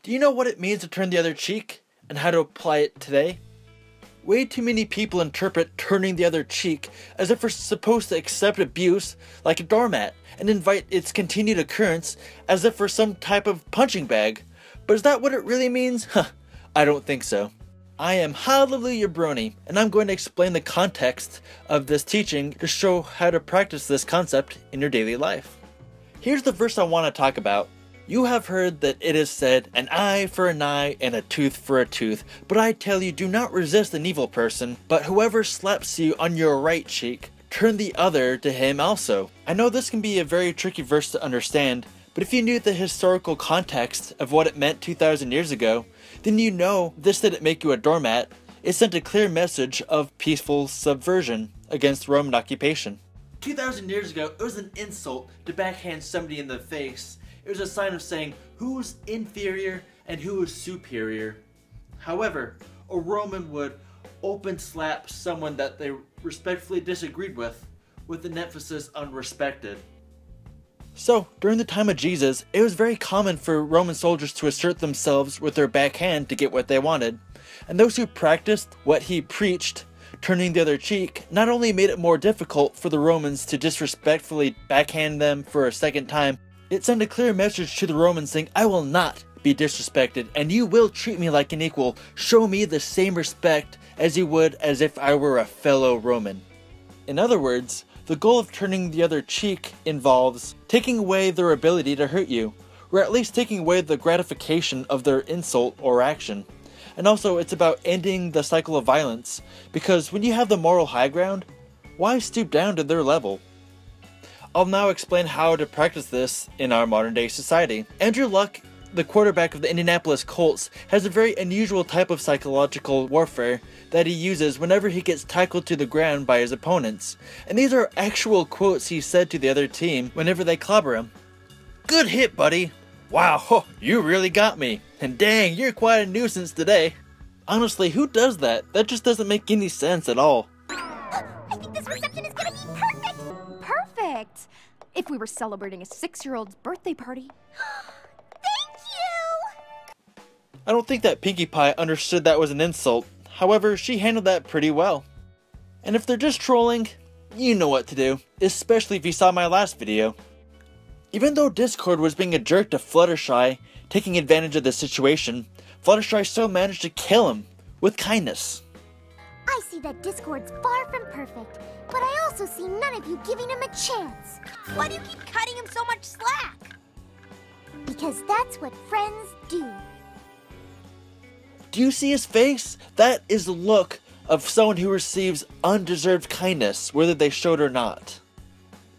Do you know what it means to turn the other cheek and how to apply it today? Way too many people interpret turning the other cheek as if we're supposed to accept abuse like a doormat and invite its continued occurrence as if we're some type of punching bag. But is that what it really means? I don't think so. I am Hallelujah Brony, and I'm going to explain the context of this teaching to show how to practice this concept in your daily life. Here's the verse I want to talk about. You have heard that it is said, an eye for an eye and a tooth for a tooth. But I tell you, do not resist an evil person, but whoever slaps you on your right cheek, turn the other to him also. I know this can be a very tricky verse to understand, but if you knew the historical context of what it meant 2,000 years ago, then you know this didn't make you a doormat. It sent a clear message of peaceful subversion against Roman occupation. 2,000 years ago, it was an insult to backhand somebody in the face. It was a sign of saying who's inferior and who is superior. However, a Roman would open slap someone that they respectfully disagreed with an emphasis on respected. So, during the time of Jesus, it was very common for Roman soldiers to assert themselves with their backhand to get what they wanted. And those who practiced what he preached, turning the other cheek, not only made it more difficult for the Romans to disrespectfully backhand them for a second time, it sent a clear message to the Romans saying, I will not be disrespected, and you will treat me like an equal. Show me the same respect as you would as if I were a fellow Roman. In other words, the goal of turning the other cheek involves taking away their ability to hurt you, or at least taking away the gratification of their insult or action. And also, it's about ending the cycle of violence, because when you have the moral high ground, why stoop down to their level? I'll now explain how to practice this in our modern day society. Andrew Luck, the quarterback of the Indianapolis Colts, has a very unusual type of psychological warfare that he uses whenever he gets tackled to the ground by his opponents. And these are actual quotes he said to the other team whenever they clobber him. Good hit, buddy. Wow, you really got me. And dang, you're quite a nuisance today. Honestly, who does that? That just doesn't make any sense at all. I think this reception is gonna be perfect! Perfect! If we were celebrating a 6-year-old's birthday party. Thank you! I don't think that Pinkie Pie understood that was an insult. However, she handled that pretty well. And if they're just trolling, you know what to do, especially if you saw my last video. Even though Discord was being a jerk to Fluttershy, taking advantage of the situation, Fluttershy still managed to kill him with kindness. I see that Discord's far from perfect, but I also see none of you giving him a chance. Why do you keep cutting him so much slack? Because that's what friends do. Do you see his face? That is the look of someone who receives undeserved kindness, whether they showed or not.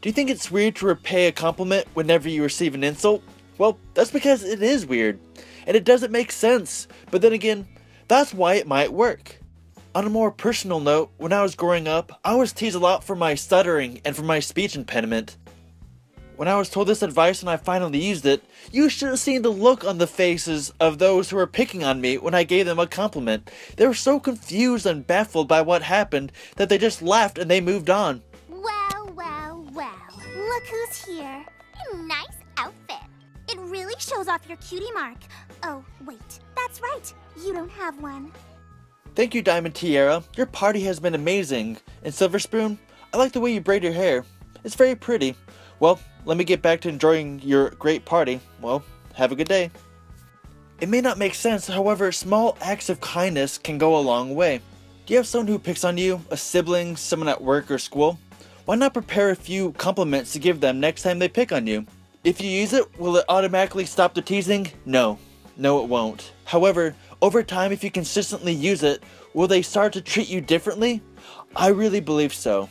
Do you think it's weird to repay a compliment whenever you receive an insult? Well, that's because it is weird, and it doesn't make sense, but then again, that's why it might work. On a more personal note, when I was growing up, I was teased a lot for my stuttering and for my speech impediment. When I was told this advice and I finally used it, you should have seen the look on the faces of those who were picking on me when I gave them a compliment. They were so confused and baffled by what happened that they just laughed and they moved on. Well, well, well. Look who's here. Nice outfit. It really shows off your cutie mark. Oh, wait. That's right. You don't have one. Thank you, Diamond Tiara. Your party has been amazing. And Silver Spoon, I like the way you braid your hair. It's very pretty. Well, let me get back to enjoying your great party. Well, have a good day. It may not make sense, however, small acts of kindness can go a long way. Do you have someone who picks on you, a sibling, someone at work or school? Why not prepare a few compliments to give them next time they pick on you? If you use it, will it automatically stop the teasing? No. No, it won't. However, over time, if you consistently use it, will they start to treat you differently? I really believe so.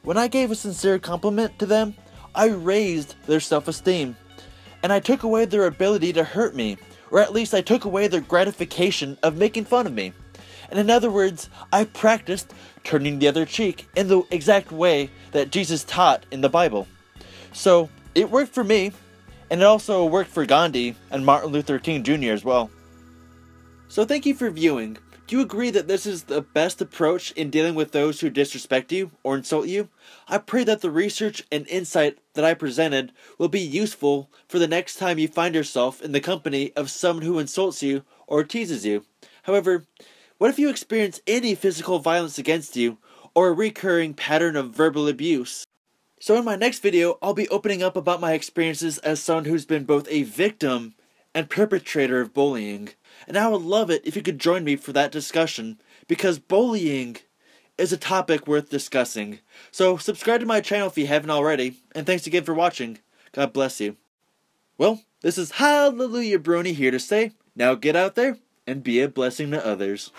When I gave a sincere compliment to them, I raised their self-esteem. And I took away their ability to hurt me, or at least I took away their gratification of making fun of me. And in other words, I practiced turning the other cheek in the exact way that Jesus taught in the Bible. So, it worked for me, and it also worked for Gandhi and Martin Luther King Jr. as well. So thank you for viewing. Do you agree that this is the best approach in dealing with those who disrespect you or insult you? I pray that the research and insight that I presented will be useful for the next time you find yourself in the company of someone who insults you or teases you. However, what if you experience any physical violence against you or a recurring pattern of verbal abuse? So in my next video, I'll be opening up about my experiences as someone who's been both a victim and perpetrator of bullying. And I would love it if you could join me for that discussion, because bullying is a topic worth discussing. So subscribe to my channel if you haven't already, and thanks again for watching. God bless you. Well, this is Hallelujah Brony here to say, now get out there and be a blessing to others.